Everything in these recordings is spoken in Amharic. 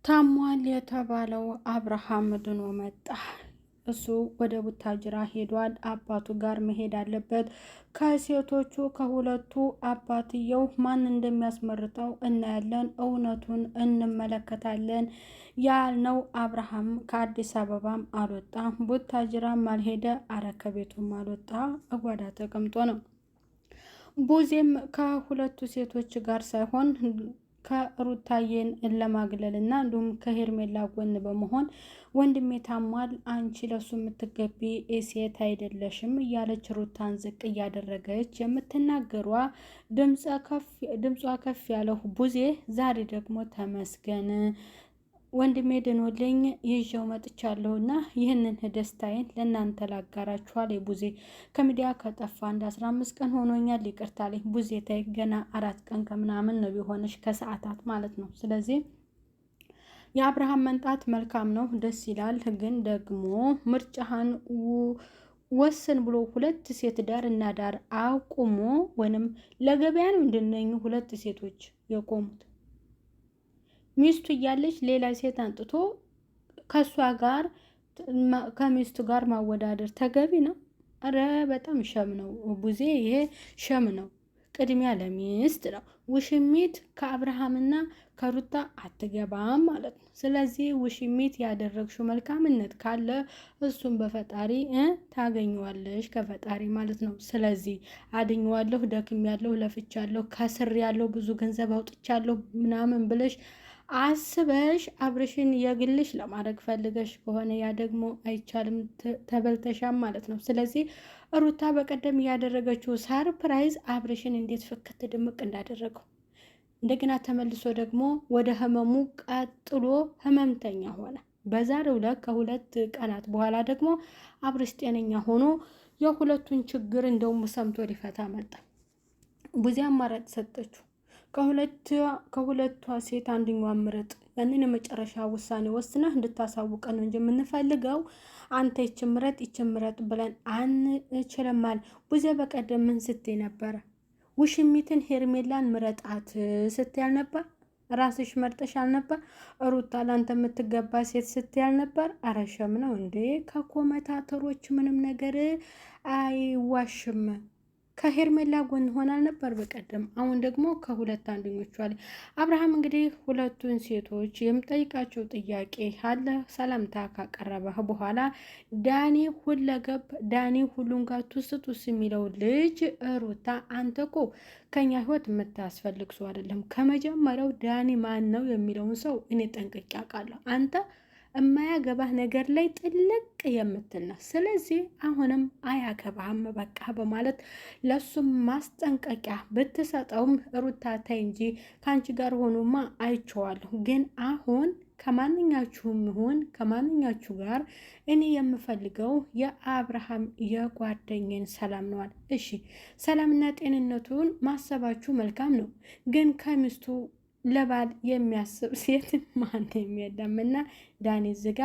ታሟል የተባለው አብርሃም ድኖ መጣ። እሱ ወደ ቡታጅራ ሄዷል። አባቱ ጋር መሄድ አለበት። ከሴቶቹ ከሁለቱ አባትየው ማን እንደሚያስመርጠው እናያለን። እውነቱን እንመለከታለን ያልነው አብርሃም ከአዲስ አበባም አልወጣ፣ ቡታጅራም አልሄደ፣ አረከቤቱም አልወጣ፣ እጓዳ ተቀምጦ ነው። ቡዜም ከሁለቱ ሴቶች ጋር ሳይሆን ከሩታዬን ለማግለል እና እንዲሁም ከሄርሜላ ጎን በመሆን ወንድሜ ታሟል፣ አንቺ ለሱ የምትገቢ ሴት አይደለሽም እያለች ሩታን ዝቅ እያደረገች የምትናገሯ ድምጿ ከፍ ያለው ቡዜ ዛሬ ደግሞ ተመስገን ወንድሜ ድኖልኝ ይዤው መጥቻለሁ እና ይህንን ደስታዬን ለእናንተ ላጋራችኋል። የቡዜ ከሚዲያ ከጠፋ አንድ 15 ቀን ሆኖኛል። ይቅርታ ላይ ቡዜ ታይ ገና 4 ቀን ከምናምን ነው ቢሆንሽ ከሰዓታት ማለት ነው። ስለዚህ የአብርሃም መንጣት መልካም ነው፣ ደስ ይላል። ግን ደግሞ ምርጫህን ወስን ብሎ ሁለት ሴት ዳር እና ዳር አቁሞ ወይንም ለገበያ ነው እንደነኙ ሁለት ሴቶች የቆሙት ሚስቱ እያለች ሌላ ሴት አንጥቶ ከሷ ጋር ከሚስቱ ጋር ማወዳደር ተገቢ ነው? አረ በጣም ሸም ነው ቡዜ፣ ይሄ ሸም ነው። ቅድሚያ ለሚስት ነው። ውሽሚት ከአብርሃምና ከሩታ አትገባም ማለት ነው። ስለዚህ ውሽሚት ያደረግሽው መልካምነት ካለ እሱም በፈጣሪ ታገኘዋለሽ ከፈጣሪ ማለት ነው። ስለዚህ አድኘዋለሁ፣ ደክሜያለሁ፣ ለፍቻለሁ፣ ከስሬያለሁ፣ ብዙ ገንዘብ አውጥቻለሁ ምናምን ብለሽ አስበሽ አብርሽን የግልሽ ለማድረግ ፈልገሽ ከሆነ ያ ደግሞ አይቻልም፣ ተበልተሻም ማለት ነው። ስለዚህ ሩታ በቀደም ያደረገችው ሰርፕራይዝ አብርሽን እንዴት ፍክት ድምቅ እንዳደረገው እንደገና ተመልሶ ደግሞ ወደ ህመሙ ቀጥሎ ህመምተኛ ሆነ። በዛሬው ዕለት ከ2 ቀናት በኋላ ደግሞ አብርሽ ጤነኛ ሆኖ የሁለቱን ችግር እንደውም ሰምቶ ሊፈታ መጣ። ብዙ አማራጭ ሰጠችው። ከሁለቷ ሴት አንደኛዋ ምረጥ፣ ያንን የመጨረሻ ውሳኔ ወስነህ እንድታሳውቀን ነው እንጂ የምንፈልገው አንተ ይችምረጥ ብለን አንችልማል። ቡዜ በቀደም ምን ስትይ ነበረ? ውሽሚትን ሄርሜላን ምረጣት ስትይ አልነበር? ራስሽ መርጠሽ አልነበር? ሩታ ላንተ የምትገባ ሴት ስትይ አልነበር? አረሸም ነው እንዴ? ከኮመታተሮች ምንም ነገር አይዋሽም። ከሄርሜላ ጎን ሆናል ነበር በቀደም። አሁን ደግሞ ከሁለት አንደኞቹ አለ። አብርሃም እንግዲህ ሁለቱን ሴቶች የምጠይቃቸው ጥያቄ አለ። ሰላምታ ካቀረበህ በኋላ ዳኒ ሁለገብ ዳኒ ሁሉን ጋር ቱስ የሚለው ልጅ ሩታ አንተ እኮ ከኛ ህይወት የምታስፈልግ ሰው አይደለም። ከመጀመሪያው ዳኒ ማን ነው የሚለውን ሰው እኔ ጠንቅቄ አውቃለሁ። አንተ የማያገባህ ነገር ላይ ጥልቅ የምትል ነው። ስለዚህ አሁንም አያገባህም በቃ በማለት ለሱም ማስጠንቀቂያ ብትሰጠውም ሩታ ተይ እንጂ ከአንቺ ጋር ሆኖማ አይቼዋለሁ፣ ግን አሁን ከማንኛችሁም ይሁን ከማንኛችሁ ጋር እኔ የምፈልገው የአብርሃም የጓደኛን ሰላም ነዋል። እሺ ሰላምና ጤንነቱን ማሰባችሁ መልካም ነው፣ ግን ከሚስቱ ለባል የሚያስብ ሴት ማንም የለምና ዳኒ ዝጋ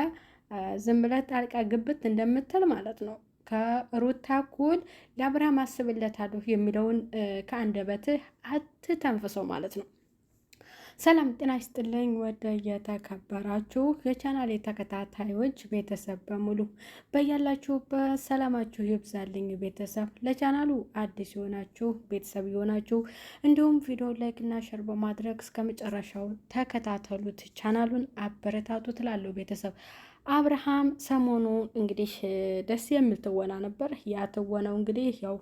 ዝም ብለህ ጣልቃ ግብት እንደምትል ማለት ነው። ከሩታ እኩል ለአብርሃም አስብለታለሁ የሚለውን ከአንደበትህ አትተንፍሰው ማለት ነው። ሰላም ጤና ይስጥልኝ። ወደ የተከበራችሁ የቻናል ተከታታዮች ቤተሰብ በሙሉ በያላችሁበት ሰላማችሁ ይብዛልኝ። ቤተሰብ ለቻናሉ አዲስ የሆናችሁ ቤተሰብ የሆናችሁ እንዲሁም ቪዲዮ ላይክ እና ሸር በማድረግ እስከ መጨረሻው ተከታተሉት፣ ቻናሉን አበረታቱ ትላለሁ። ቤተሰብ አብርሃም ሰሞኑ እንግዲህ ደስ የሚል ትወና ነበር። ያ ትወናው እንግዲህ ያው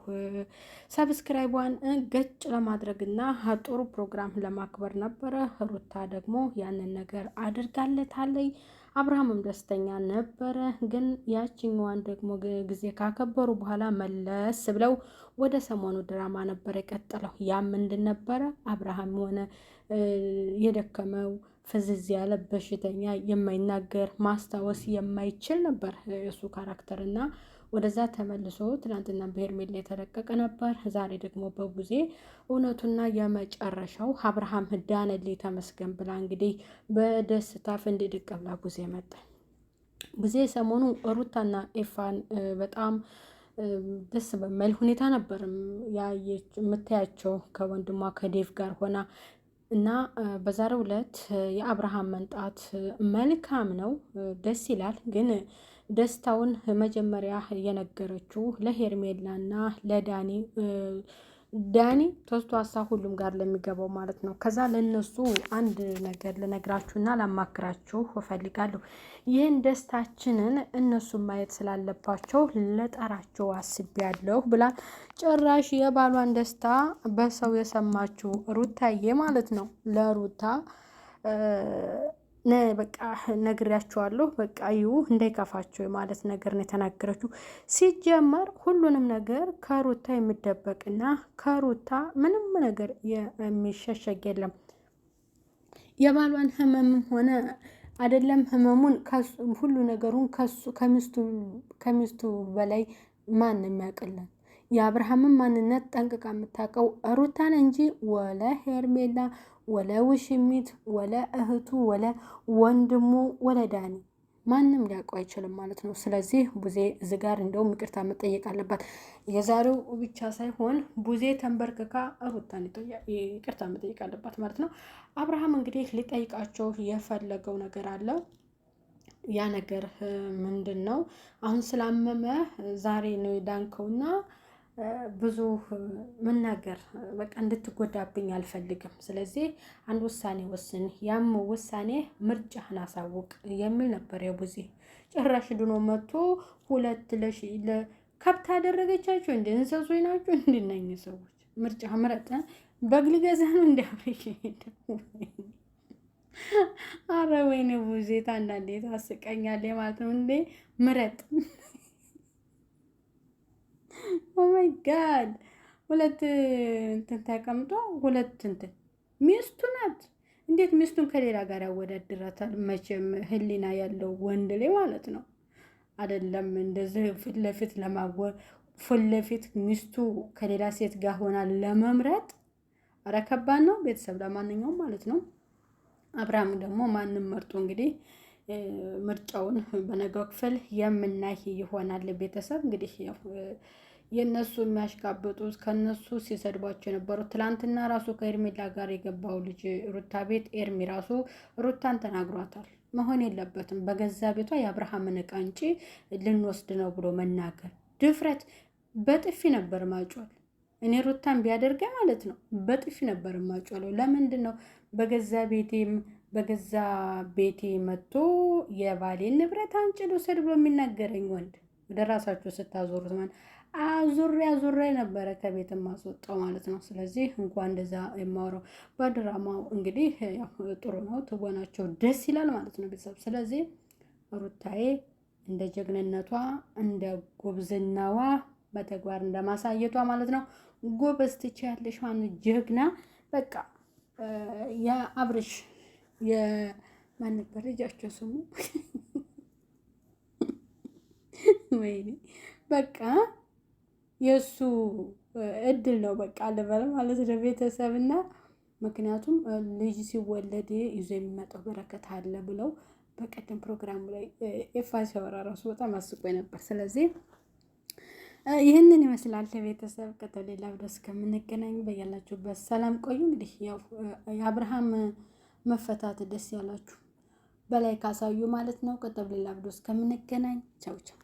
ሰብስክራይቧን ገጭ ለማድረግና ጥሩ ፕሮግራም ለማክበር ነበረ። ሩታ ደግሞ ያንን ነገር አድርጋለታለች። አብርሃምም ደስተኛ ነበረ። ግን ያችኛዋን ደግሞ ጊዜ ካከበሩ በኋላ መለስ ብለው ወደ ሰሞኑ ድራማ ነበር የቀጠለው። ያ ምንድን ነበረ? አብርሃም ሆነ የደከመው ፍዝዝ ያለ በሽተኛ የማይናገር ማስታወስ የማይችል ነበር የሱ ካራክተር እና ወደዛ ተመልሶ ትናንትና በሄርሜላ የተለቀቀ ነበር። ዛሬ ደግሞ በቡዜ እውነቱና የመጨረሻው አብርሃም ዳነልኝ ተመስገን ብላ እንግዲህ በደስታ ፍንድድቅ ብላ ቡዜ መጣ። ቡዜ ሰሞኑ ሩታና ኤፋን በጣም ደስ በሚል ሁኔታ ነበር የምታያቸው ከወንድሟ ከዴቭ ጋር ሆና እና በዛሬው ዕለት የአብርሃም መምጣት መልካም ነው፣ ደስ ይላል። ግን ደስታውን መጀመሪያ የነገረችው ለሄርሜላና ለዳኒ ዳኒ ተስቷሳ ሁሉም ጋር ለሚገባው ማለት ነው። ከዛ ለነሱ አንድ ነገር ልነግራችሁና ላማክራችሁ እፈልጋለሁ። ይህን ደስታችንን እነሱን ማየት ስላለባቸው ለጠራቸው አስቤያለሁ ብላ ጭራሽ የባሏን ደስታ በሰው የሰማችው ሩታዬ ማለት ነው። ለሩታ በቃ ነግሬያቸዋለሁ፣ በቃ ይሁ እንዳይከፋቸው ማለት ነገር ነው የተናገረችው። ሲጀመር ሁሉንም ነገር ከሩታ የሚደበቅና ከሩታ ምንም ነገር የሚሸሸግ የለም። የባሏን ህመምም ሆነ አይደለም ህመሙን ሁሉ ነገሩን ከሚስቱ በላይ ማን የሚያውቅልን? የአብርሃምን ማንነት ጠንቅቃ የምታውቀው ሩታን እንጂ ወለ ሄርሜላ ወለ ውሽሚት ወለ እህቱ ወለ ወንድሙ ወለ ዳኒ ማንም ሊያውቀው አይችልም ማለት ነው። ስለዚህ ቡዜ እዚህ ጋር እንደውም ይቅርታ መጠየቅ አለባት። የዛሬው ብቻ ሳይሆን ቡዜ ተንበርክካ ሩታን ይቅርታ መጠየቅ አለባት ማለት ነው። አብርሃም እንግዲህ ሊጠይቃቸው የፈለገው ነገር አለ። ያ ነገር ምንድን ነው? አሁን ስላመመ ዛሬ ነው የዳንከውና ብዙ መናገር በቃ እንድትጎዳብኝ አልፈልግም። ስለዚህ አንድ ውሳኔ ወስን፣ ያም ውሳኔ ምርጫህን አሳውቅ የሚል ነበር የቡዜ። ጭራሽ ድኖ መጥቶ ሁለት ከብት አደረገቻቸው። እንደ እንሰሶች ናቸው እንድነኝ ሰዎች። ምርጫ ምረጥ። በግ ልገዛ ነው እንዲያብሬሽ አረ ወይኔ ቡዜት አንዳንዴ ታስቀኛለች ማለት ነው። እንዴ ምረጥ። ኦማይ ጋድ ሁለት እንትን ተቀምጦ ሁለት እንትን ሚስቱ ናት። እንዴት ሚስቱን ከሌላ ጋር ያወዳድራታል? መቼም ህሊና ያለው ወንድ ላይ ማለት ነው አይደለም እንደዚህ ፊት ለፊት ሚስቱ ከሌላ ሴት ጋር ሆና ለመምረጥ ኧረ ከባድ ነው ቤተሰብ። ለማንኛውም ማለት ነው አብርሃም ደግሞ ማንም መርጦ እንግዲህ ምርጫውን በነገው ክፍል የምናይ ይሆናል። ቤተሰብ እንግዲህ የነሱ የሚያሽቃብጡት ከነሱ ሲሰድቧቸው የነበሩት ትላንትና ራሱ ከኤርሜላ ጋር የገባው ልጅ ሩታ ቤት ኤርሚ ራሱ ሩታን ተናግሯታል። መሆን የለበትም በገዛ ቤቷ የአብርሃምን ዕቃ እንጂ ልንወስድ ነው ብሎ መናገር ድፍረት። በጥፊ ነበር ማጮል። እኔ ሩታን ቢያደርገ ማለት ነው በጥፊ ነበር ማጮለው። ለምንድን ነው በገዛ ቤቴ መጥቶ የባሌን ንብረት አንጭ ልውሰድ ብሎ የሚናገረኝ ወንድ? ወደ ራሳቸው ስታዞሩት ማለት አዙሬ ነበረ ከቤት ማስወጣው ማለት ነው። ስለዚህ እንኳን እንደዛ የማወራው በድራማው እንግዲህ ጥሩ ነው፣ ትወናቸው ደስ ይላል ማለት ነው ቤተሰብ። ስለዚህ ሩታዬ እንደ ጀግንነቷ እንደ ጉብዝናዋ በተግባር እንደማሳየቷ ማለት ነው ጎበዝ ትችያለሽ ማለት ጀግና። በቃ የአብርሽ የማን ነበር ልጃቸው ስሙ? ወይኔ በቃ የእሱ እድል ነው በቃ ልበል ማለት ነው ቤተሰብና። ምክንያቱም ልጅ ሲወለድ ይዞ የሚመጣው በረከት አለ ብለው በቀደም ፕሮግራሙ ላይ ኤፋ ሲያወራ ራሱ በጣም አስቆኝ ነበር። ስለዚህ ይህንን ይመስላል ቤተሰብ። ቀጥሎ ሌላ ቪዲዮ እስከምንገናኝ በያላችሁበት ሰላም ቆዩ። እንግዲህ ያው የአብርሃም መፈታት ደስ ያላችሁ በላይ ካሳዩ ማለት ነው። ቀጥሎ ሌላ ቪዲዮ እስከምንገናኝ ቻው ቻው።